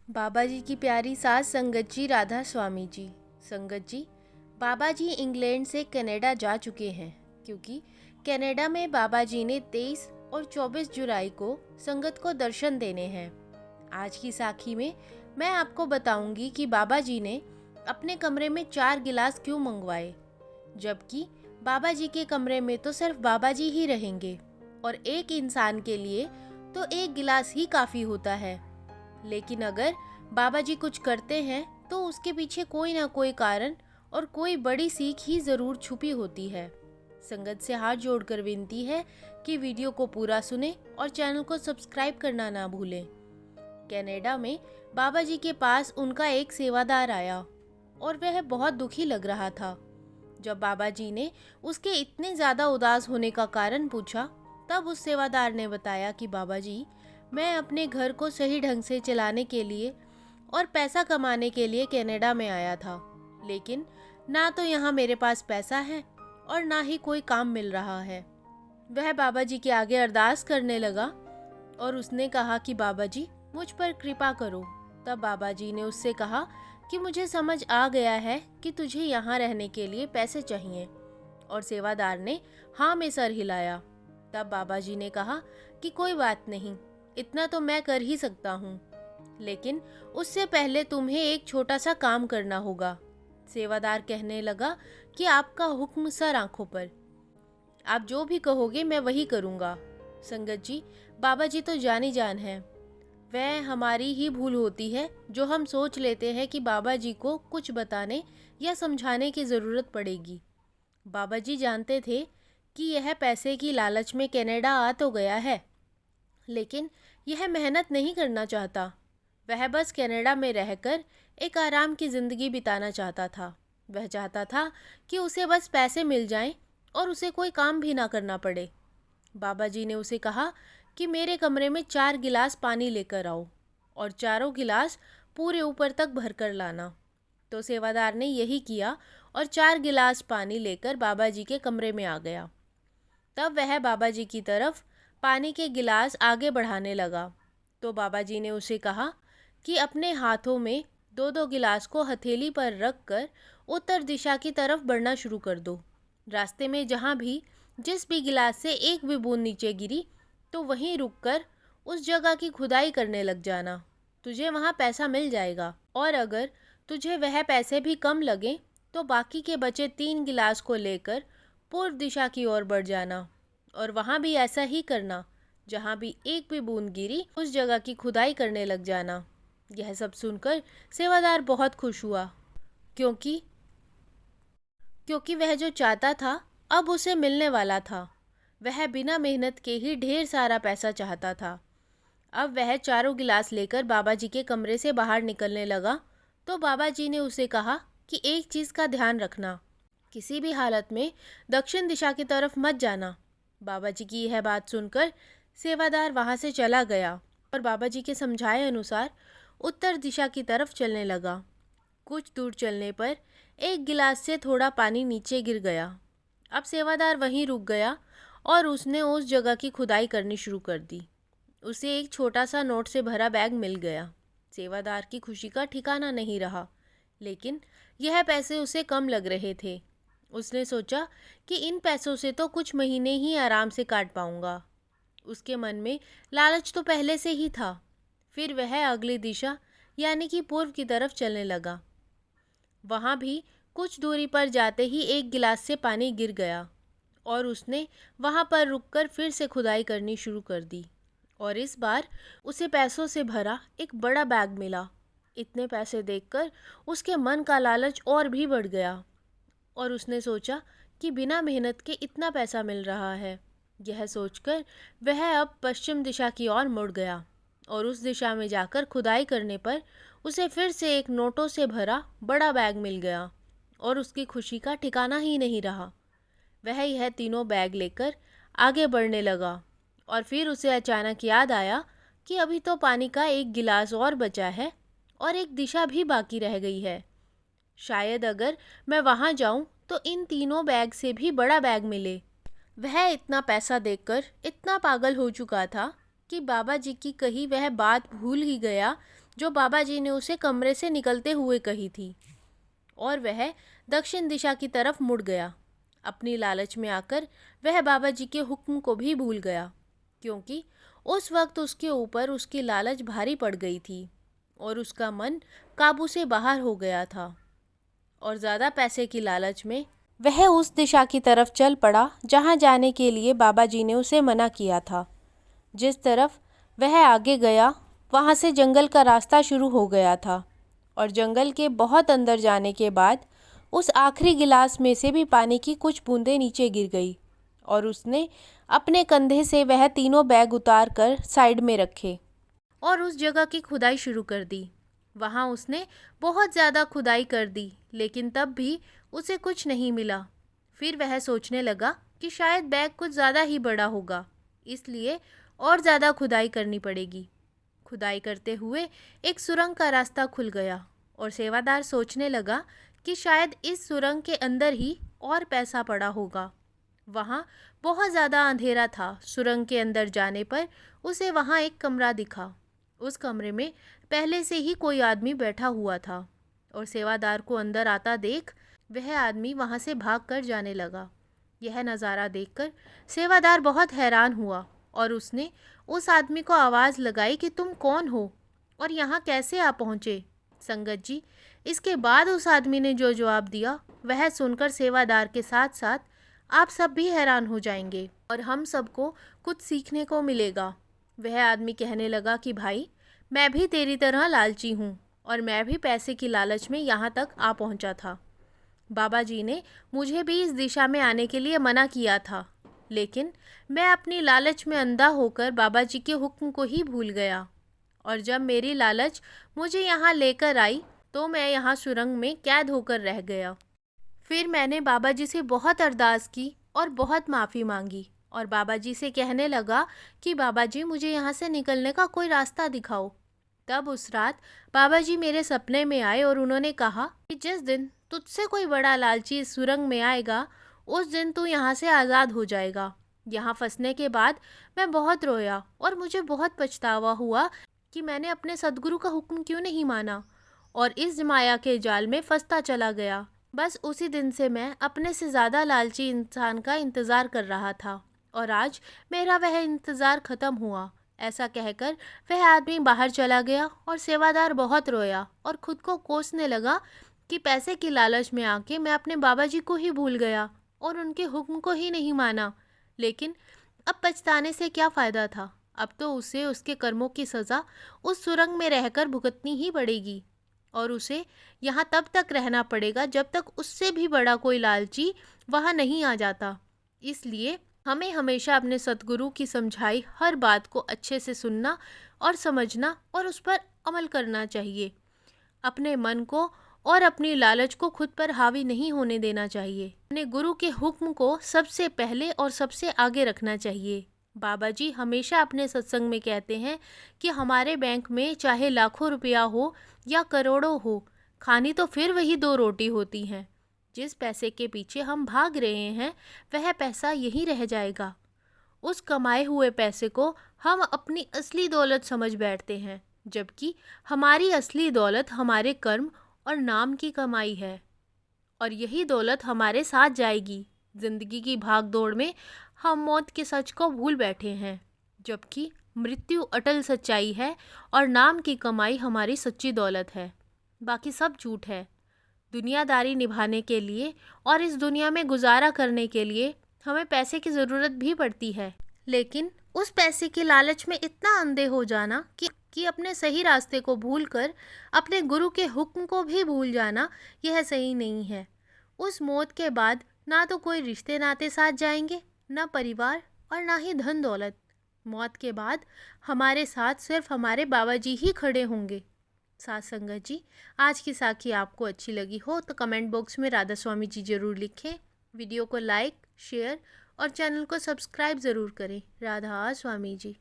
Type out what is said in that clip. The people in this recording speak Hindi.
बाबा जी की प्यारी सास संगत जी राधा स्वामी जी। संगत जी, बाबा जी इंग्लैंड से कनाडा जा चुके हैं क्योंकि कनाडा में बाबा जी ने 23 और 24 जुलाई को संगत को दर्शन देने हैं। आज की साखी में मैं आपको बताऊंगी कि बाबा जी ने अपने कमरे में 4 गिलास क्यों मंगवाए, जबकि बाबा जी के कमरे में तो सिर्फ बाबा जी ही रहेंगे और एक इंसान के लिए तो एक गिलास ही काफ़ी होता है। लेकिन अगर बाबा जी कुछ करते हैं तो उसके पीछे कोई ना कोई कारण और कोई बड़ी सीख ही ज़रूर छुपी होती है। संगत से हाथ जोड़कर विनती है कि वीडियो को पूरा सुने और चैनल को सब्सक्राइब करना ना भूलें। कनाडा में बाबा जी के पास उनका एक सेवादार आया और वह बहुत दुखी लग रहा था। जब बाबा जी ने उसके इतने ज़्यादा उदास होने का कारण पूछा, तब उस सेवादार ने बताया कि बाबा जी, मैं अपने घर को सही ढंग से चलाने के लिए और पैसा कमाने के लिए कनाडा में आया था, लेकिन ना तो यहाँ मेरे पास पैसा है और ना ही कोई काम मिल रहा है। वह बाबा जी के आगे अरदास करने लगा और उसने कहा कि बाबा जी, मुझ पर कृपा करो। तब बाबा जी ने उससे कहा कि मुझे समझ आ गया है कि तुझे यहाँ रहने के लिए पैसे चाहिए, और सेवादार ने हाँ में सर हिलाया। तब बाबा जी ने कहा कि कोई बात नहीं, इतना तो मैं कर ही सकता हूँ, लेकिन उससे पहले तुम्हें एक छोटा सा काम करना होगा। सेवादार कहने लगा कि आपका हुक्म सर आंखों पर, आप जो भी कहोगे मैं वही करूँगा। संगत जी, बाबा जी तो जानी जान है। वह हमारी ही भूल होती है जो हम सोच लेते हैं कि बाबा जी को कुछ बताने या समझाने की ज़रूरत पड़ेगी। बाबा जी जानते थे कि यह पैसे की लालच में कनाडा आ तो गया है, लेकिन यह मेहनत नहीं करना चाहता। वह बस कनाडा में रहकर एक आराम की ज़िंदगी बिताना चाहता था। वह चाहता था कि उसे बस पैसे मिल जाएं और उसे कोई काम भी ना करना पड़े। बाबा जी ने उसे कहा कि मेरे कमरे में 4 गिलास पानी लेकर आओ और चारों गिलास पूरे ऊपर तक भर कर लाना। तो सेवादार ने यही किया और 4 गिलास पानी लेकर बाबा जी के कमरे में आ गया। तब वह बाबा जी की तरफ पानी के गिलास आगे बढ़ाने लगा। तो बाबा जी ने उसे कहा कि अपने हाथों में 2-2 गिलास को हथेली पर रख कर उत्तर दिशा की तरफ बढ़ना शुरू कर दो। रास्ते में जहाँ भी जिस भी गिलास से एक भी बूंद नीचे गिरी तो वहीं रुककर उस जगह की खुदाई करने लग जाना। तुझे वहाँ पैसा मिल जाएगा, और अगर तुझे वह पैसे भी कम लगे तो बाकी के बचे 3 गिलास को लेकर पूर्व दिशा की ओर बढ़ जाना और वहाँ भी ऐसा ही करना। जहाँ भी एक भी बूंद गिरी उस जगह की खुदाई करने लग जाना। यह सब सुनकर सेवादार बहुत खुश हुआ, क्योंकि क्योंकि वह जो चाहता था अब उसे मिलने वाला था। वह बिना मेहनत के ही ढेर सारा पैसा चाहता था। अब वह चारों गिलास लेकर बाबा जी के कमरे से बाहर निकलने लगा। तो बाबा जी ने उसे कहा कि एक चीज़ का ध्यान रखना, किसी भी हालत में दक्षिण दिशा की तरफ मत जाना। बाबा जी की यह बात सुनकर सेवादार वहाँ से चला गया और बाबा जी के समझाए अनुसार उत्तर दिशा की तरफ चलने लगा। कुछ दूर चलने पर एक गिलास से थोड़ा पानी नीचे गिर गया। अब सेवादार वहीं रुक गया और उसने उस जगह की खुदाई करनी शुरू कर दी। उसे एक छोटा सा नोट से भरा बैग मिल गया। सेवादार की खुशी का ठिकाना नहीं रहा, लेकिन यह पैसे उसे कम लग रहे थे। उसने सोचा कि इन पैसों से तो कुछ महीने ही आराम से काट पाऊंगा। उसके मन में लालच तो पहले से ही था। फिर वह अगली दिशा यानी कि पूर्व की तरफ चलने लगा। वहाँ भी कुछ दूरी पर जाते ही एक गिलास से पानी गिर गया और उसने वहाँ पर रुककर फिर से खुदाई करनी शुरू कर दी, और इस बार उसे पैसों से भरा एक बड़ा बैग मिला। इतने पैसे देखकर उसके मन का लालच और भी बढ़ गया और उसने सोचा कि बिना मेहनत के इतना पैसा मिल रहा है। यह सोचकर वह अब पश्चिम दिशा की ओर मुड़ गया और उस दिशा में जाकर खुदाई करने पर उसे फिर से एक नोटों से भरा बड़ा बैग मिल गया और उसकी खुशी का ठिकाना ही नहीं रहा। वह यह तीनों बैग लेकर आगे बढ़ने लगा और फिर उसे अचानक याद आया कि अभी तो पानी का एक गिलास और बचा है और एक दिशा भी बाकी रह गई है। शायद अगर मैं वहाँ जाऊँ तो इन तीनों बैग से भी बड़ा बैग मिले। वह इतना पैसा देखकर इतना पागल हो चुका था कि बाबा जी की कही वह बात भूल ही गया जो बाबा जी ने उसे कमरे से निकलते हुए कही थी, और वह दक्षिण दिशा की तरफ मुड़ गया। अपनी लालच में आकर वह बाबा जी के हुक्म को भी भूल गया, क्योंकि उस वक्त उसके ऊपर उसकी लालच भारी पड़ गई थी और उसका मन काबू से बाहर हो गया था। और ज़्यादा पैसे की लालच में वह उस दिशा की तरफ चल पड़ा जहाँ जाने के लिए बाबा जी ने उसे मना किया था। जिस तरफ वह आगे गया वहाँ से जंगल का रास्ता शुरू हो गया था, और जंगल के बहुत अंदर जाने के बाद उस आखिरी गिलास में से भी पानी की कुछ बूंदें नीचे गिर गई, और उसने अपने कंधे से वह तीनों बैग उतार कर साइड में रखे और उस जगह की खुदाई शुरू कर दी। वहाँ उसने बहुत ज़्यादा खुदाई कर दी, लेकिन तब भी उसे कुछ नहीं मिला। फिर वह सोचने लगा कि शायद बैग कुछ ज़्यादा ही बड़ा होगा, इसलिए और ज़्यादा खुदाई करनी पड़ेगी। खुदाई करते हुए एक सुरंग का रास्ता खुल गया, और सेवादार सोचने लगा कि शायद इस सुरंग के अंदर ही और पैसा पड़ा होगा। वहाँ बहुत ज़्यादा अंधेरा था। सुरंग के अंदर जाने पर उसे वहाँ एक कमरा दिखा। उस कमरे में पहले से ही कोई आदमी बैठा हुआ था, और सेवादार को अंदर आता देख वह आदमी वहाँ से भाग कर जाने लगा। यह नज़ारा देखकर सेवादार बहुत हैरान हुआ, और उसने उस आदमी को आवाज़ लगाई कि तुम कौन हो और यहाँ कैसे आ पहुँचे? संगत जी, इसके बाद उस आदमी ने जो जवाब दिया वह सुनकर सेवादार के साथ साथ आप सब भी हैरान हो जाएंगे, और हम सबको कुछ सीखने को मिलेगा। वह आदमी कहने लगा कि भाई, मैं भी तेरी तरह लालची हूँ, और मैं भी पैसे की लालच में यहाँ तक आ पहुँचा था। बाबा जी ने मुझे भी इस दिशा में आने के लिए मना किया था, लेकिन मैं अपनी लालच में अंधा होकर बाबा जी के हुक्म को ही भूल गया, और जब मेरी लालच मुझे यहाँ लेकर आई तो मैं यहाँ सुरंग में कैद होकर रह गया। फिर मैंने बाबा जी से बहुत अरदास की और बहुत माफ़ी मांगी, और बाबा जी से कहने लगा कि बाबा जी, मुझे यहाँ से निकलने का कोई रास्ता दिखाओ। तब उस रात बाबा जी मेरे सपने में आए और उन्होंने कहा कि जिस दिन तुझसे कोई बड़ा लालची इस सुरंग में आएगा, उस दिन तू यहाँ से आज़ाद हो जाएगा। यहाँ फंसने के बाद मैं बहुत रोया, और मुझे बहुत पछतावा हुआ कि मैंने अपने सद्गुरु का हुक्म क्यों नहीं माना, और इस माया के जाल में फंसता चला गया। बस उसी दिन से मैं अपने से ज़्यादा लालची इंसान का इंतज़ार कर रहा था, और आज मेरा वह इंतज़ार ख़त्म हुआ। ऐसा कहकर वह आदमी बाहर चला गया, और सेवादार बहुत रोया और ख़ुद को कोसने लगा कि पैसे की लालच में आके मैं अपने बाबा जी को ही भूल गया और उनके हुक्म को ही नहीं माना। लेकिन अब पछताने से क्या फ़ायदा था? अब तो उसे उसके कर्मों की सज़ा उस सुरंग में रहकर भुगतनी ही पड़ेगी, और उसे यहाँ तब तक रहना पड़ेगा जब तक उससे भी बड़ा कोई लालची वहाँ नहीं आ जाता। इसलिए हमें हमेशा अपने सद्गुरु की समझाई हर बात को अच्छे से सुनना और समझना और उस पर अमल करना चाहिए। अपने मन को और अपनी लालच को खुद पर हावी नहीं होने देना चाहिए। अपने गुरु के हुक्म को सबसे पहले और सबसे आगे रखना चाहिए। बाबा जी हमेशा अपने सत्संग में कहते हैं कि हमारे बैंक में चाहे लाखों रुपया हो या करोड़ों हो, खानी तो फिर वही 2 रोटी होती हैं। जिस पैसे के पीछे हम भाग रहे हैं वह पैसा यहीं रह जाएगा। उस कमाए हुए पैसे को हम अपनी असली दौलत समझ बैठते हैं, जबकि हमारी असली दौलत हमारे कर्म और नाम की कमाई है, और यही दौलत हमारे साथ जाएगी। जिंदगी की भाग दौड़ में हम मौत के सच को भूल बैठे हैं, जबकि मृत्यु अटल सच्चाई है और नाम की कमाई हमारी सच्ची दौलत है। बाकी सब झूठ है। दुनियादारी निभाने के लिए और इस दुनिया में गुजारा करने के लिए हमें पैसे की ज़रूरत भी पड़ती है, लेकिन उस पैसे की लालच में इतना अंधे हो जाना कि अपने सही रास्ते को भूलकर अपने गुरु के हुक्म को भी भूल जाना, यह सही नहीं है। उस मौत के बाद ना तो कोई रिश्ते नाते साथ जाएंगे, ना परिवार, और ना ही धन दौलत। मौत के बाद हमारे साथ सिर्फ हमारे बाबा जी ही खड़े होंगे। साथ संगत जी, आज की साखी आपको अच्छी लगी हो तो कमेंट बॉक्स में राधा स्वामी जी ज़रूर लिखें। वीडियो को लाइक, शेयर और चैनल को सब्सक्राइब ज़रूर करें। राधा स्वामी जी।